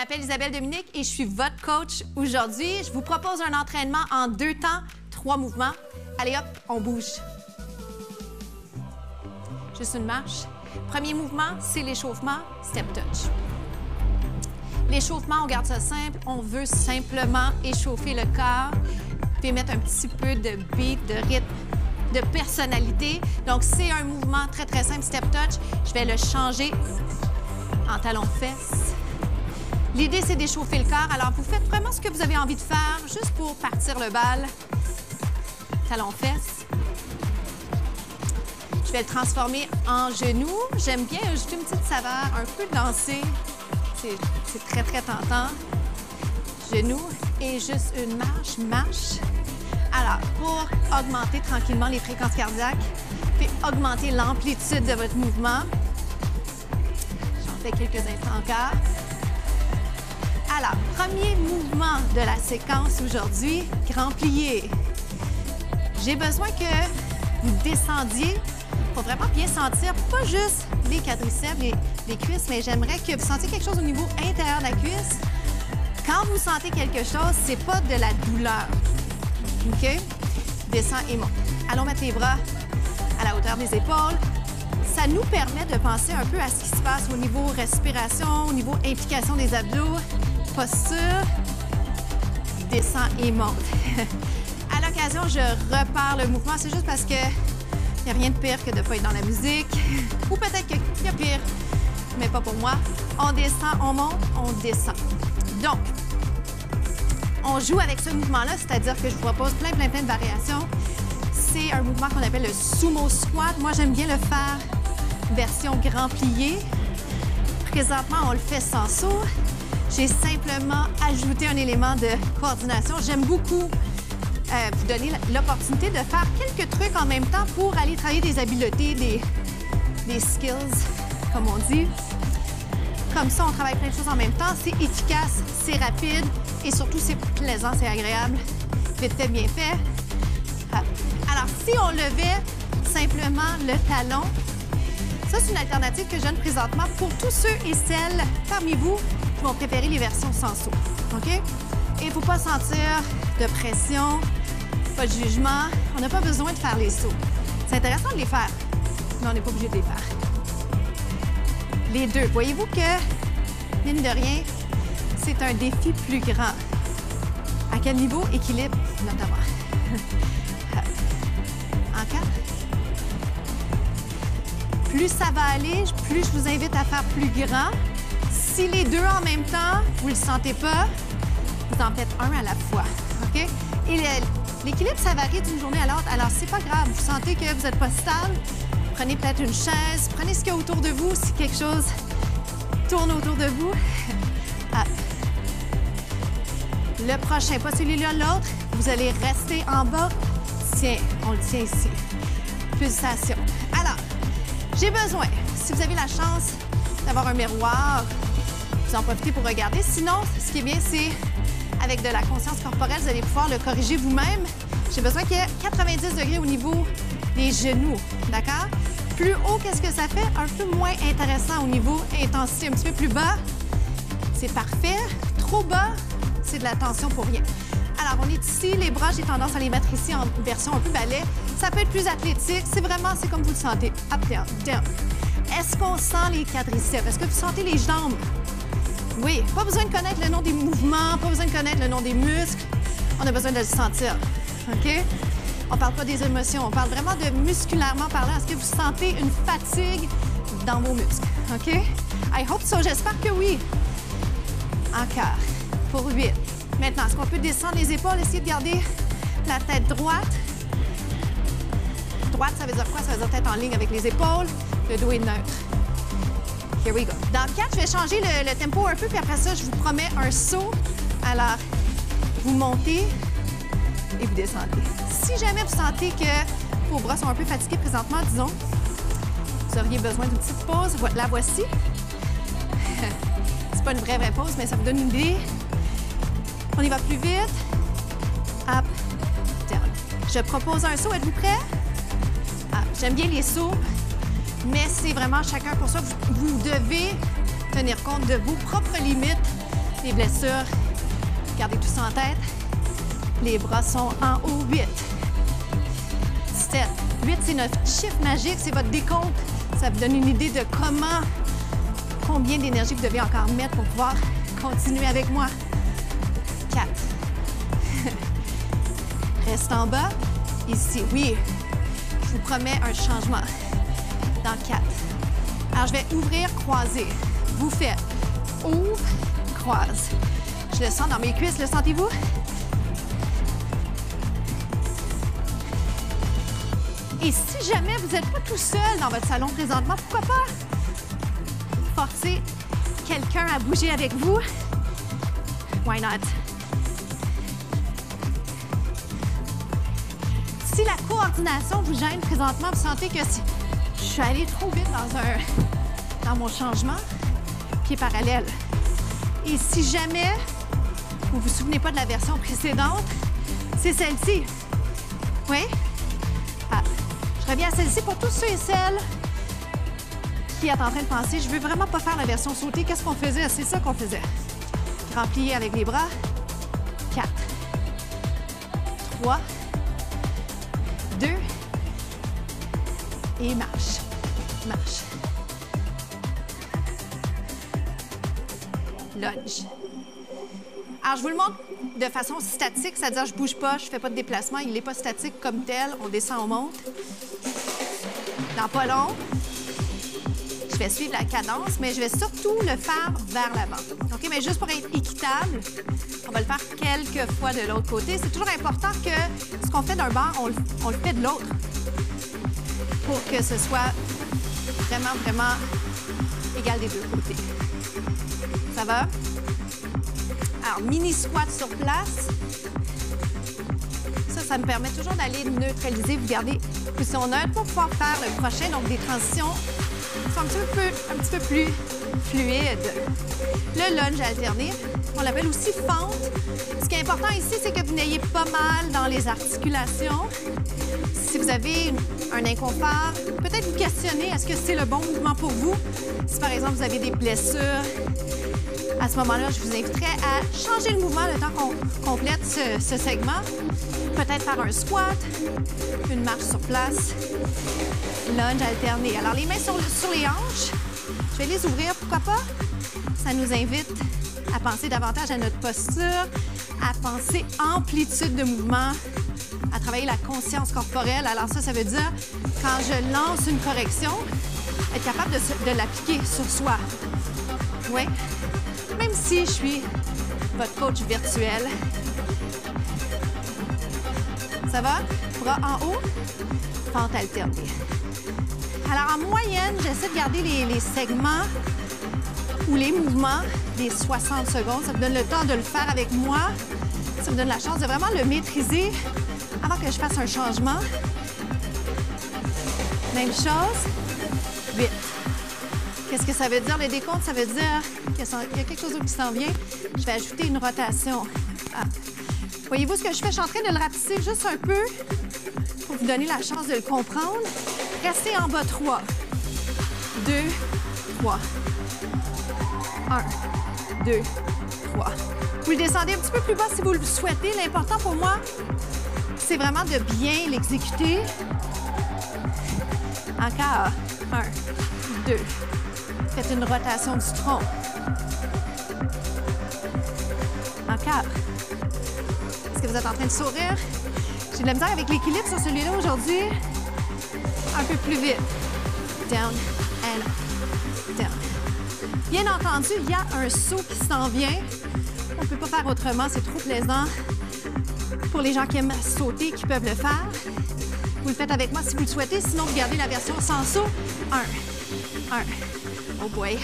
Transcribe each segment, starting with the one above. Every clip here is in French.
m'appelle Isabelle Dominique et je suis votre coach aujourd'hui. Je vous propose un entraînement en 2 temps, 3 mouvements. Allez hop, on bouge. Juste une marche. Premier mouvement, c'est l'échauffement, step touch. L'échauffement, on garde ça simple. On veut simplement échauffer le corps. Vous pouvez mettre un petit peu de beat, de rythme, de personnalité. Donc, c'est un mouvement très, très simple, step touch. Je vais le changer en talons-fesses. L'idée, c'est d'échauffer le corps. Alors, vous faites vraiment ce que vous avez envie de faire, juste pour partir le bal. Talons-fesses. Je vais le transformer en genou. J'aime bien ajouter une petite saveur, un peu danser. C'est très, très tentant. Genou et juste une marche. Alors, pour augmenter tranquillement les fréquences cardiaques, puis augmenter l'amplitude de votre mouvement, j'en fais quelques instants encore. Alors, premier mouvement de la séquence aujourd'hui, grand plié. J'ai besoin que vous descendiez pour vraiment bien sentir, pas juste les quadriceps, les cuisses, mais j'aimerais que vous sentiez quelque chose au niveau intérieur de la cuisse. Quand vous sentez quelque chose, c'est pas de la douleur. OK? Descends et monte. Allons mettre les bras à la hauteur des épaules. Ça nous permet de penser un peu à ce qui se passe au niveau respiration, au niveau implication des abdos. Posture, descends et monte. À l'occasion, je repars le mouvement. C'est juste parce que il n'y a rien de pire que de ne pas être dans la musique. Ou peut-être qu'il y a pire, mais pas pour moi. On descend, on monte, on descend. Donc, on joue avec ce mouvement-là, c'est-à-dire que je vous propose plein de variations. C'est un mouvement qu'on appelle le sumo squat. Moi, j'aime bien le faire version grand plié. Présentement, on le fait sans saut. J'ai simplement ajouté un élément de coordination. J'aime beaucoup vous donner l'opportunité de faire quelques trucs en même temps pour aller travailler des habiletés, des skills, comme on dit. Comme ça, on travaille plein de choses en même temps. C'est efficace, c'est rapide et surtout, c'est plaisant, c'est agréable. Vite fait, bien fait. Alors, si on levait simplement le talon, ça, c'est une alternative que je donne présentement pour tous ceux et celles parmi vous qui vont préférer les versions sans saut. OK? Et il ne faut pas sentir de pression, pas de jugement. On n'a pas besoin de faire les sauts. C'est intéressant de les faire, mais on n'est pas obligé de les faire. Les deux. Voyez-vous que, mine de rien, c'est un défi plus grand. À quel niveau? Équilibre, notamment. Encore. Plus ça va aller, plus je vous invite à faire plus grand. Si les deux en même temps, vous ne le sentez pas, vous en faites un à la fois. OK? Et l'équilibre, ça varie d'une journée à l'autre. Alors, c'est pas grave. Vous sentez que vous n'êtes pas stable, prenez peut-être une chaise, prenez ce qu'il y a autour de vous. Si quelque chose tourne autour de vous. Ah. Le prochain, pas celui-là, l'autre. Vous allez rester en bas. Tiens, on le tient ici. Pulsation. Alors, j'ai besoin, si vous avez la chance d'avoir un miroir, vous en profitez pour regarder. Sinon, ce qui est bien, c'est avec de la conscience corporelle, vous allez pouvoir le corriger vous-même. J'ai besoin qu'il y ait 90 degrés au niveau des genoux, d'accord? Plus haut, qu'est-ce que ça fait? Un peu moins intéressant au niveau intensité. Un petit peu plus bas, c'est parfait. Trop bas, c'est de la tension pour rien. Alors, on est ici. Les bras, j'ai tendance à les mettre ici en version un peu ballet. Ça peut être plus athlétique. C'est comme vous le sentez. Up, down, down. Est-ce qu'on sent les quadriceps? Est-ce que vous sentez les jambes? Oui. Pas besoin de connaître le nom des mouvements, pas besoin de connaître le nom des muscles. On a besoin de le sentir. OK? On parle pas des émotions. On parle vraiment de musculairement parlant. Est-ce que vous sentez une fatigue dans vos muscles? OK? I hope so. J'espère que oui. Encore. Pour 8. Maintenant, est-ce qu'on peut descendre les épaules, essayer de garder la tête droite? Droite, ça veut dire quoi? Ça veut dire tête en ligne avec les épaules. Le dos est neutre. Here we go. Dans le 4, je vais changer le tempo un peu, puis après ça, je vous promets un saut. Alors, vous montez et vous descendez. Si jamais vous sentez que vos bras sont un peu fatigués présentement, disons, vous auriez besoin d'une petite pause. La voici. C'est pas une vraie pause, mais ça vous donne une idée. On y va plus vite. Up, down. Je propose un saut. Êtes-vous prêts? J'aime bien les sauts, mais c'est vraiment chacun pour soi. Vous devez tenir compte de vos propres limites les blessures. Gardez tout ça en tête. Les bras sont en haut. 8, 7, 8, c'est notre chiffre magique, c'est votre décompte. Ça vous donne une idée de combien d'énergie vous devez encore mettre pour pouvoir continuer avec moi. 4. Reste en bas. Ici, oui. Je vous promets un changement. Dans 4. Alors, je vais ouvrir, croiser. Vous faites ouvre, croise. Je le sens dans mes cuisses, le sentez-vous? Et si jamais vous n'êtes pas tout seul dans votre salon présentement, pourquoi pas forcer quelqu'un à bouger avec vous? Why not? Si la coordination vous gêne présentement, vous sentez que je suis allée trop vite dans mon changement, pied parallèle. Et si jamais vous ne vous souvenez pas de la version précédente, c'est celle-ci. Oui? Ah, je reviens à celle-ci pour tous ceux et celles qui est en train de penser, je veux vraiment pas faire la version sautée. Qu'est-ce qu'on faisait? C'est ça qu'on faisait. Grand plié avec les bras. 4, 3, 2, et marche. Marche. Lunge. Alors, je vous le montre de façon statique, c'est-à-dire je bouge pas, je fais pas de déplacement, il n'est pas statique comme tel, on descend, on monte. Dans pas long, je vais suivre la cadence, mais je vais surtout le faire vers l'avant. OK? Mais juste pour être équitable, on va le faire quelques fois de l'autre côté. C'est toujours important que ce qu'on fait d'un bord, on le fait de l'autre pour que ce soit vraiment, vraiment égal des deux côtés. Ça va? Alors, mini squat sur place. Ça me permet toujours d'aller neutraliser. Vous gardez position neutre pour pouvoir faire le prochain. Donc, des transitions qui sont un petit peu plus fluides. Le lunge alterné, on l'appelle aussi fente. Ce qui est important ici, c'est que vous n'ayez pas mal dans les articulations. Si vous avez un inconfort, peut-être vous questionner, est-ce que c'est le bon mouvement pour vous? Si, par exemple, vous avez des blessures, à ce moment-là, je vous inviterais à changer le mouvement le temps qu'on complète ce segment. Peut-être faire un squat, une marche sur place, lunge alterné. Alors, les mains sur les hanches, je vais les ouvrir, pourquoi pas? Ça nous invite à penser davantage à notre posture, à penser amplitude de mouvement, à travailler la conscience corporelle. Alors ça veut dire, quand je lance une correction, être capable de l'appliquer sur soi. Oui. Même si je suis votre coach virtuel. Ça va? Bras en haut, fente alternée. Alors, en moyenne, j'essaie de garder les segments ou les mouvements des 60 secondes. Ça me donne le temps de le faire avec moi. Ça me donne la chance de vraiment le maîtriser avant que je fasse un changement. Même chose. 8. Qu'est-ce que ça veut dire, le décompte? Ça veut dire qu'il y a quelque chose qui s'en vient. Je vais ajouter une rotation. Ah. Voyez-vous ce que je fais? Je suis en train de le rapetisser juste un peu pour vous donner la chance de le comprendre. Restez en bas. 3, 2, 3. 1, 2, 3. Vous le descendez un petit peu plus bas si vous le souhaitez. L'important pour moi, c'est vraiment de bien l'exécuter. Encore. 1, 2. Faites une rotation du tronc. Encore. Est-ce que vous êtes en train de sourire? J'ai de la misère avec l'équilibre sur celui-là aujourd'hui. Un peu plus vite. Down and down. Bien entendu, il y a un saut qui s'en vient. On ne peut pas faire autrement, c'est trop plaisant. Pour les gens qui aiment sauter, qui peuvent le faire. Vous le faites avec moi si vous le souhaitez, sinon vous gardez la version sans saut. 1, 1. Oh boy.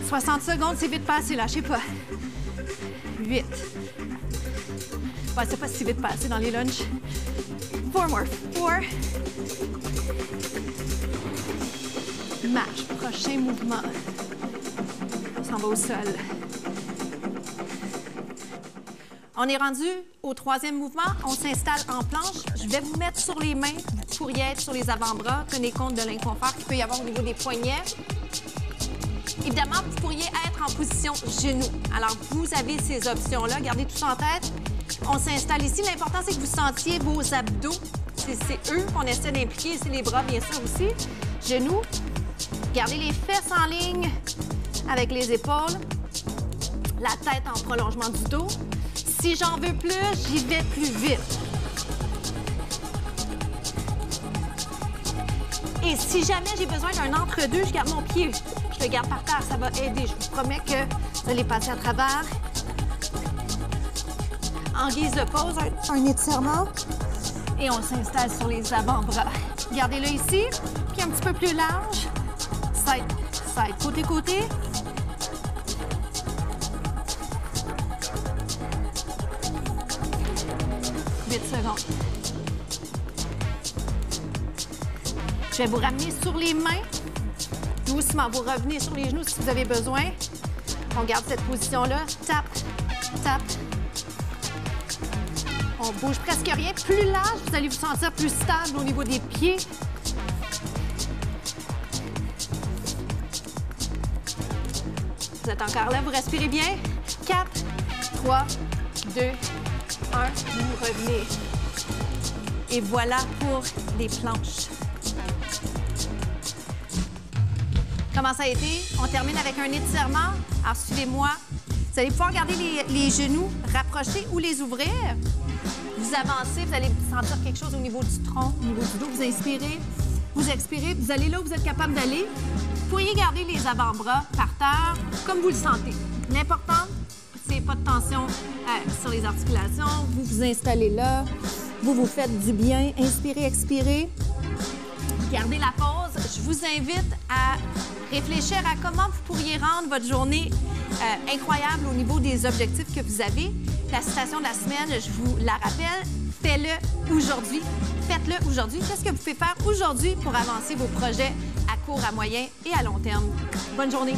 60 secondes, c'est vite passé, lâchez pas. 8. Ouais, c'est pas si vite passé dans les lunges. 4 more. 4. Marche. Prochain mouvement. On s'en va au sol. On est rendu au 3e mouvement. On s'installe en planche. Je vais vous mettre sur les mains. Vous pourriez être sur les avant-bras. Tenez compte de l'inconfort qu'il peut y avoir au niveau des poignets. Évidemment, vous pourriez être en position genou. Alors, vous avez ces options-là. Gardez tout ça en tête. On s'installe ici. L'important, c'est que vous sentiez vos abdos. C'est eux qu'on essaie d'impliquer. C'est les bras, bien sûr, aussi. Genoux. Gardez les fesses en ligne avec les épaules. La tête en prolongement du dos. Si j'en veux plus, j'y vais plus vite. Et si jamais j'ai besoin d'un entre-deux, je garde mon pied. Je le garde par terre, ça va aider. Je vous promets que vous allez passer à travers. En guise de pause, un étirement. Et on s'installe sur les avant-bras. Gardez-le ici, puis un petit peu plus large. Side, side, côté, côté. Secondes. Je vais vous ramener sur les mains. Doucement, vous revenez sur les genoux si vous avez besoin. On garde cette position-là. Tape, tape. On bouge presque rien. Plus large, vous allez vous sentir plus stable au niveau des pieds. Vous êtes encore là, vous respirez bien. 4, 3, 2, 1, vous revenez. Et voilà pour les planches. Comment ça a été? On termine avec un étirement. Alors, suivez-moi. Vous allez pouvoir garder les genoux rapprochés ou les ouvrir. Vous avancez, vous allez sentir quelque chose au niveau du tronc, au niveau du dos. Vous inspirez, vous expirez, vous allez là où vous êtes capable d'aller. Vous pourriez garder les avant-bras par terre, comme vous le sentez. L'important, c'est pas de tension sur les articulations. Vous vous installez là. Vous vous faites du bien. Inspirez, expirez. Gardez la pause. Je vous invite à réfléchir à comment vous pourriez rendre votre journée incroyable au niveau des objectifs que vous avez. La citation de la semaine, je vous la rappelle, fais-le aujourd'hui. Faites-le aujourd'hui. Qu'est-ce que vous pouvez faire aujourd'hui pour avancer vos projets à court, à moyen et à long terme? Bonne journée.